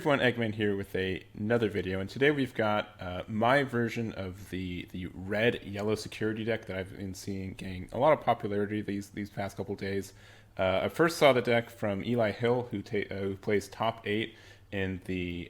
everyone, Egman here with another video, and today we've got my version of the red-yellow security deck that I've been seeing gain a lot of popularity these past couple days. I first saw the deck from Eli Hill, who plays top 8 in the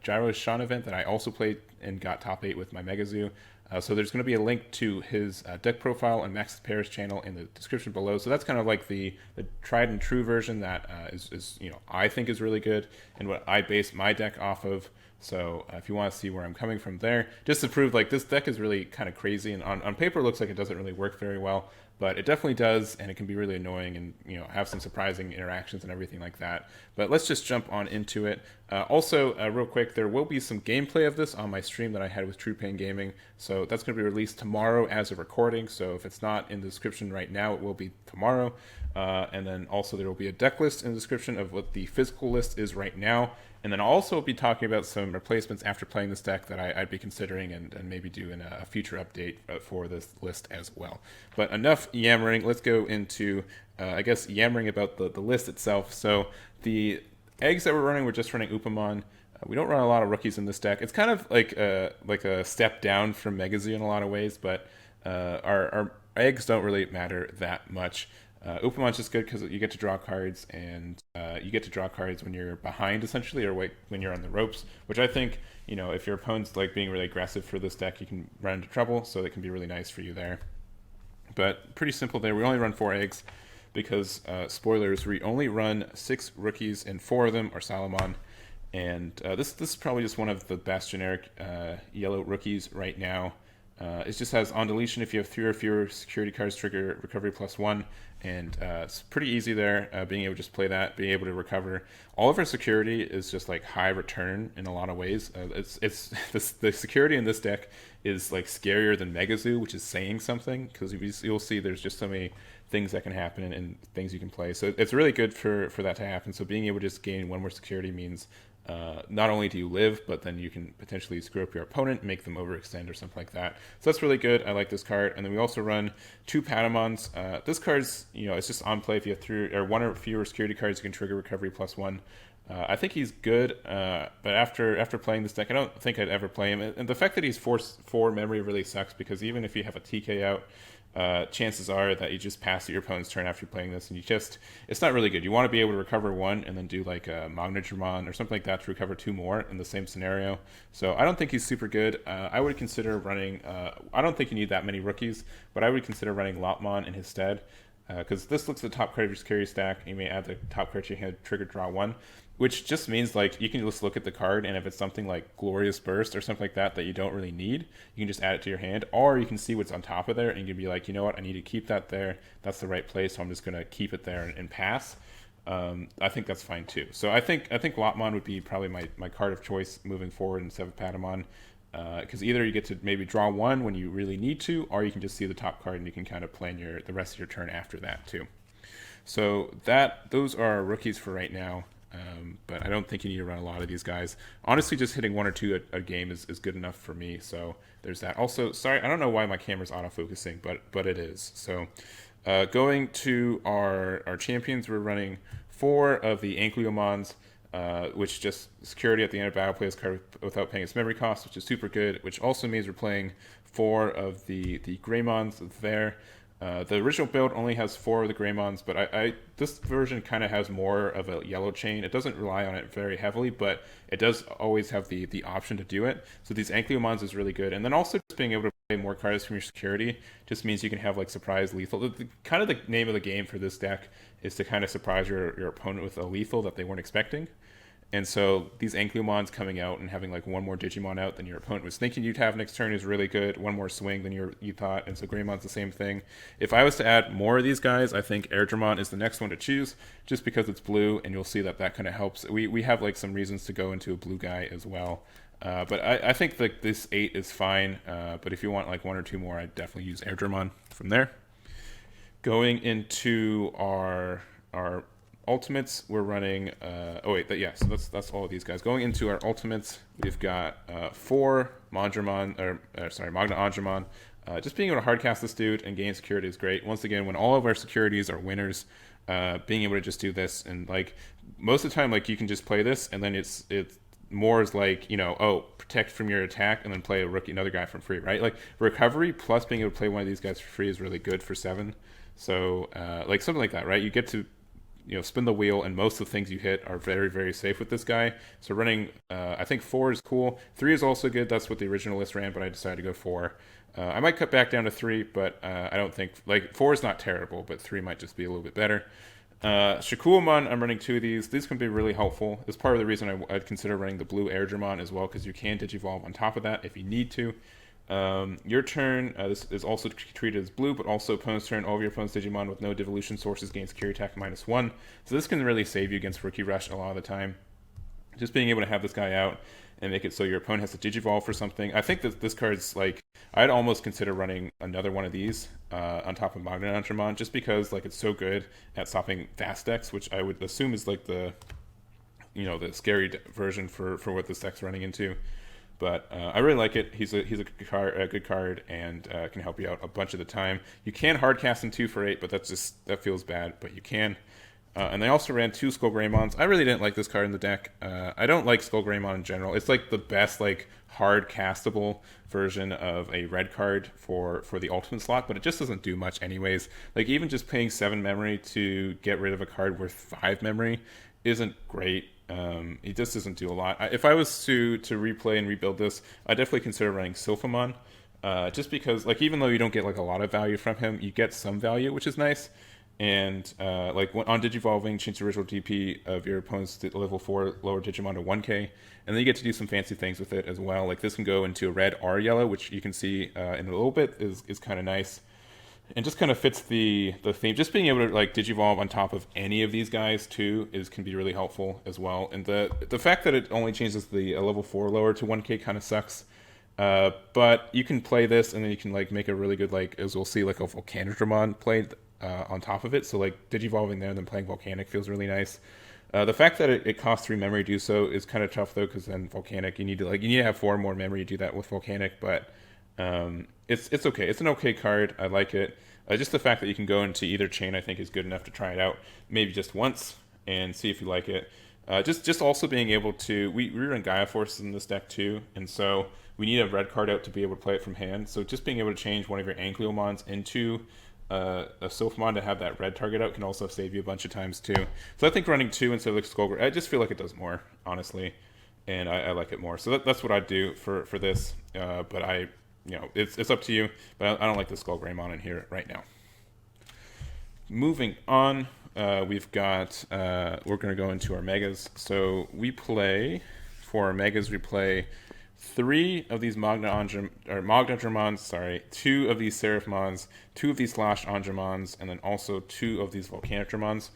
GyroSean event that I also played and got top 8 with my Megazoo. So there's going to be a link to his deck profile and Max Paris channel in the description below. So that's kind of like the tried and true version that is I think is really good and what I base my deck off of. So if you want to see where I'm coming from there, just to prove like this deck is really kind of crazy and on paper it looks like it doesn't really work very well, but it definitely does, and it can be really annoying and have some surprising interactions and everything like that. But let's just jump on into it. Also, real quick, there will be some gameplay of this on my stream that I had with True Pain Gaming, so that's going to be released tomorrow as a recording. So if it's not in the description right now, it will be tomorrow. And then also there will be a deck list in the description of what the physical list is right now. And then I'll also be talking about some replacements after playing this deck that I'd be considering and maybe do in a future update for this list as well. But enough yammering. Let's go into, yammering about the list itself. So the eggs that we're running, we're just running Upamon. We don't run a lot of rookies in this deck. It's kind of like a step down from Megazoo in a lot of ways, but our eggs don't really matter that much. Upamon's just good because you get to draw cards, and you get to draw cards when you're behind, essentially, or when you're on the ropes, which I think, if your opponent's like being really aggressive for this deck, you can run into trouble, so it can be really nice for you there. But pretty simple there. We only run 4 eggs because, spoilers, we only run 6 rookies, and 4 of them are Salamon. And this is probably just one of the best generic yellow rookies right now. It just has on deletion, if you have 3 or fewer security cards, trigger recovery +1, and it's pretty easy there, being able to just play that, being able to recover. All of our security is just like high return in a lot of ways. The security in this deck is like scarier than Megazoo, which is saying something, because you'll see there's just so many things that can happen and things you can play. So it's really good for that to happen. So being able to just gain 1 more security means not only do you live, but then you can potentially screw up your opponent, make them overextend or something like that. So that's really good. I like this card. And then we also run 2 Patamons. This card's, it's just on play. If you have 3 or 1 or fewer security cards, you can trigger recovery +1. I think he's good, but after playing this deck, I don't think I'd ever play him. And the fact that he's 4 memory really sucks, because even if you have a TK out, chances are that you just pass your opponent's turn after playing this, and it's not really good. You want to be able to recover 1 and then do like a Digimon or something like that to recover 2 more in the same scenario. So I don't think he's super good. I would consider running, I don't think you need that many rookies, but I would consider running Lopmon in his stead, because this looks at the top card of your security stack. You may add the top card to your hand, trigger draw 1, which just means like you can just look at the card, and if it's something like Glorious Burst or something like that you don't really need, you can just add it to your hand, or you can see what's on top of there and you can be like, you know what, I need to keep that there. That's the right place, so I'm just going to keep it there and pass. I think that's fine too. So I think Lopmon would be probably my card of choice moving forward instead of Patamon, because either you get to maybe draw 1 when you really need to, or you can just see the top card and you can kind of plan the rest of your turn after that too. So those are our rookies for right now. But I don't think you need to run a lot of these guys. Honestly, just hitting 1 or 2 a game is good enough for me. So there's that. Also, sorry, I don't know why my camera's autofocusing, but it is. So going to our champions, we're running 4 of the Ankyomons, which just security at the end of battle, plays card without paying its memory cost, which is super good, which also means we're playing 4 of the Greymons there. The original build only has 4 of the Greymons, but this version kind of has more of a yellow chain. It doesn't rely on it very heavily, but it does always have the option to do it. So these Ankyomons is really good. And then also just being able to play more cards from your security just means you can have like surprise lethal. Kind of the name of the game for this deck is to kind of surprise your opponent with a lethal that they weren't expecting. And so these Ankyomons coming out and having like 1 more Digimon out than your opponent was thinking you'd have next turn is really good. 1 more swing than you thought. And so Greymon's the same thing. If I was to add more of these guys, I think Airdramon is the next one to choose, just because it's blue, and you'll see that kind of helps. We have like some reasons to go into a blue guy as well. But I think that this 8 is fine. But if you want like 1 or 2 more, I'd definitely use Airdramon from there. Going into our ultimates, we're running so that's all of these guys. Going into our ultimates, we've got 4 Magna Andramon. Just being able to hardcast this dude and gain security is great. Once again, when all of our securities are winners, being able to just do this, and like most of the time, like you can just play this and then it's more is like, oh, protect from your attack and then play another guy from free, right? Like recovery plus being able to play one of these guys for free is really good for 7. So like something like that, right? You get to spin the wheel, and most of the things you hit are very, very safe with this guy. So running, I think 4 is cool. 3 is also good. That's what the original list ran, but I decided to go 4. I might cut back down to 3, but I don't think, like, 4 is not terrible, but 3 might just be a little bit better. Shakuamon, I'm running 2 of these. These can be really helpful. It's part of the reason I'd consider running the blue Airdramon as well, because you can Digivolve on top of that if you need to. Your turn, this is also treated as blue, but also opponent's turn. All of your opponent's Digimon with no devolution sources gain security attack -1. So this can really save you against Rookie Rush a lot of the time. Just being able to have this guy out and make it so your opponent has to Digivolve for something. I think that this card's like, I'd almost consider running another one of these on top of Magnetron, just because like it's so good at stopping fast decks, which I would assume is like the scary version for what this deck's running into. But I really like it. He's a good card, and can help you out a bunch of the time. You can hardcast him 2 for 8, but that feels bad. But you can. And they also ran 2 Skull Greymons. I really didn't like this card in the deck. I don't like Skull Greymon in general. It's like the best like hard castable version of a red card for the ultimate slot, but it just doesn't do much anyways. Like even just paying 7 memory to get rid of a card worth 5 memory isn't great. He just doesn't do a lot. If I was to replay and rebuild this, I'd definitely consider running Sylphamon, just because like even though you don't get like a lot of value from him, you get some value, which is nice. And like on Digivolving, change the original DP of your opponent's level 4 lower Digimon to 1k, and then you get to do some fancy things with it as well. Like this can go into a red or yellow, which you can see in a little bit is kind of nice. And just kind of fits the theme. Just being able to like Digivolve on top of any of these guys too can be really helpful as well. And the fact that it only changes the level 4 lower to 1k kind of sucks. But you can play this, and then you can like make a really good, like, as we'll see, like a Volcanodramon played on top of it. So like Digivolving there and then playing Volcanic feels really nice. The fact that it costs 3 memory to do so is kind of tough though, because then Volcanic you need to have 4 more memory to do that with Volcanic, but it's okay. It's an okay card. I like it. Just the fact that you can go into either chain, I think, is good enough to try it out, maybe just once, and see if you like it. Just also being able to, we run Gaia Force in this deck too, and so we need a red card out to be able to play it from hand. So just being able to change one of your Ankyomons into a Sylphamon to have that red target out can also save you a bunch of times too. So I think running 2 instead of like Skullgray, I just feel like it does more, honestly, and I like it more. So that's what I'd do for this. But it's up to you. But I don't like the Skull Greymon in here right now. Moving on, we've got we're going to go into our megas. So for our megas, we play 3 of these Magnetramons, 2 of these Seraphimons, 2 of these Slash Andromons, and then also 2 of these Volcanotramons.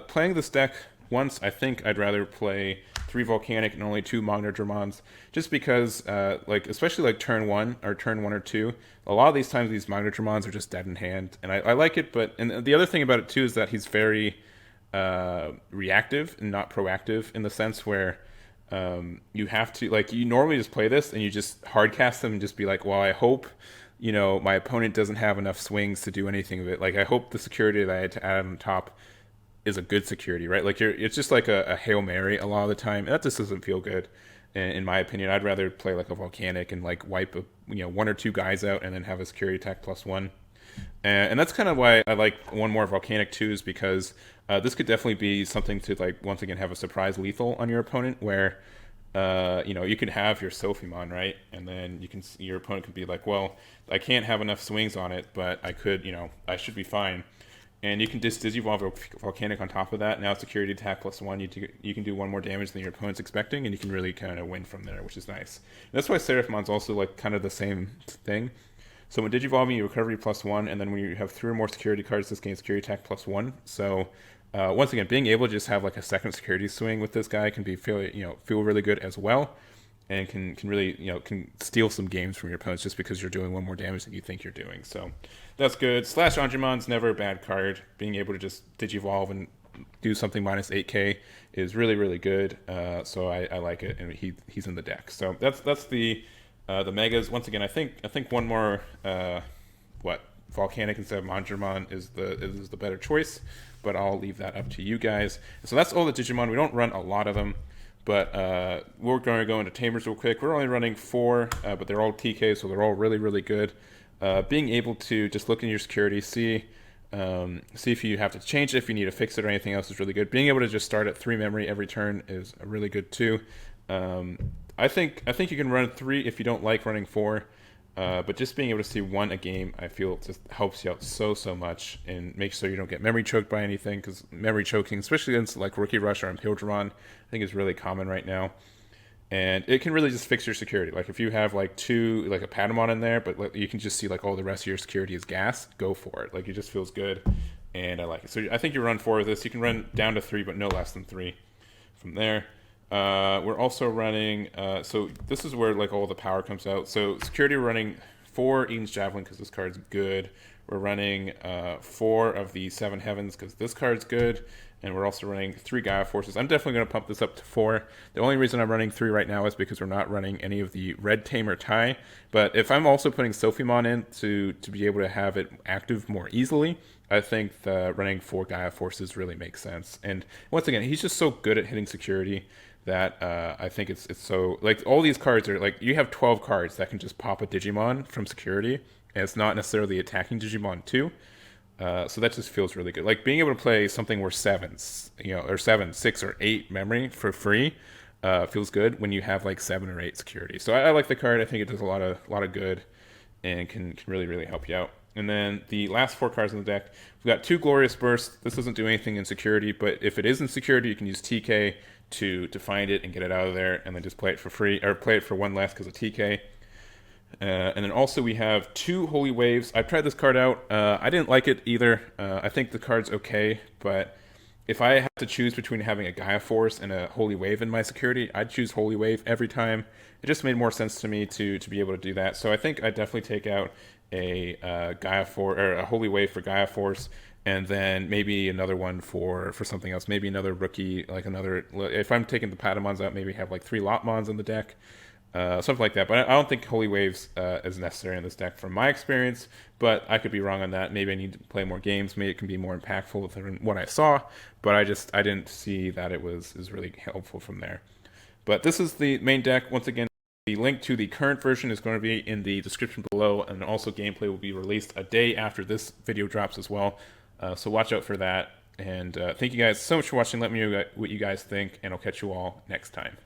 Playing this deck once, I think I'd rather play 3 Volcanic and only 2 Magnetramons, just because, like, especially like turn 1 or 2, a lot of these times these Magnetramons are just dead in hand, and I like it, and the other thing about it too is that he's very reactive and not proactive, in the sense where you have to, like, you normally just play this and you just hardcast them and just be like, well, I hope my opponent doesn't have enough swings to do anything of it. Like, I hope the security that I had to add on top is a good security, right? Like, it's just like a Hail Mary a lot of the time. That just doesn't feel good, in my opinion. I'd rather play like a Volcanic and like wipe 1 or 2 guys out and then have a security attack +1. And that's kind of why I like one more Volcanic too, is because this could definitely be something to, like, once again have a surprise lethal on your opponent, where you can have your Sophimon, right? And then your opponent could be like, well, I can't have enough swings on it, but I could, I should be fine. And you can just Digivolve Volcanic on top of that. Now security attack +1. You can do 1 more damage than your opponent's expecting, and you can really kind of win from there, which is nice. And that's why Seraphimon's also like kind of the same thing. So when Digivolving, you recovery +1, and then when you have 3 or more security cards, this gains security attack +1. So once again, being able to just have like a second security swing with this guy can feel really good as well, and can really can steal some games from your opponents just because you're doing 1 more damage than you think you're doing. So that's good. Slash Andromon's never a bad card. Being able to just Digivolve and do something -8k is really, really good. So I like it, and he's in the deck. So that's the megas. Once again, I think one more Volcanic instead of Andromon is the better choice, but I'll leave that up to you guys. So that's all the Digimon. We don't run a lot of them, But we're going to go into Tamers real quick. We're only running 4, but they're all TK, so they're all really, really good. Being able to just look in your security, see if you have to change it, if you need to fix it or anything else is really good. Being able to just start at 3 memory every turn is really good too. I think you can run 3 if you don't like running 4. But just being able to see 1 a game, I feel just helps you out so much and makes sure you don't get memory choked by anything, because memory choking, especially against like Rookie Rush or Impale Dramon, I think is really common right now. And it can really just fix your security. Like if you have like 2, like a Patamon in there, but like, you can just see like all the rest of your security is gas, go for it. Like it just feels good, and I like it. So I think you run 4 of this. You can run down to 3, but no less than 3 from there. We're also running, so this is where like all the power comes out. So security, we're running 4 Eden's Javelin because this card's good. We're running 4 of the 7 Heavens because this card's good. And we're also running 3 Gaia Forces. I'm definitely going to pump this up to 4. The only reason I'm running 3 right now is because we're not running any of the Red Tamer tie. But if I'm also putting Sophimon in to be able to have it active more easily, I think running 4 Gaia Forces really makes sense. And once again, he's just so good at hitting security that I think it's so, like, all these cards are like, you have 12 cards that can just pop a Digimon from security, and it's not necessarily attacking Digimon too. So that just feels really good. Like being able to play something where 7s, or 7, 6, or 8 memory for free feels good when you have like 7 or 8 security. So I like the card. I think it does a lot of good, and can really help you out. And then the last 4 cards in the deck, we've got 2 Glorious Bursts. This doesn't do anything in security, but if it is in security, you can use TK to find it and get it out of there, and then just play it for free, or play it for 1 less because of TK. And then also we have 2 Holy Waves. I've tried this card out. I didn't like it either. I think the card's okay, but if I have to choose between having a Gaia Force and a Holy Wave in my security, I'd choose Holy Wave every time. It just made more sense to me to be able to do that. So I think I'd definitely take out a Gaia Force, or a Holy Wave for Gaia Force, and then maybe another one for something else. Maybe another rookie, like another. If I'm taking the Patamons out, maybe have like 3 Lotmons in the deck. Something like that. But I don't think Holy Waves is necessary in this deck from my experience, but I could be wrong on that. Maybe I need to play more games. Maybe it can be more impactful than what I saw, but I didn't see that it was really helpful from there. But this is the main deck. Once again, the link to the current version is going to be in the description below, and also gameplay will be released a day after this video drops as well. So watch out for that. And thank you guys so much for watching. Let me know what you guys think, and I'll catch you all next time.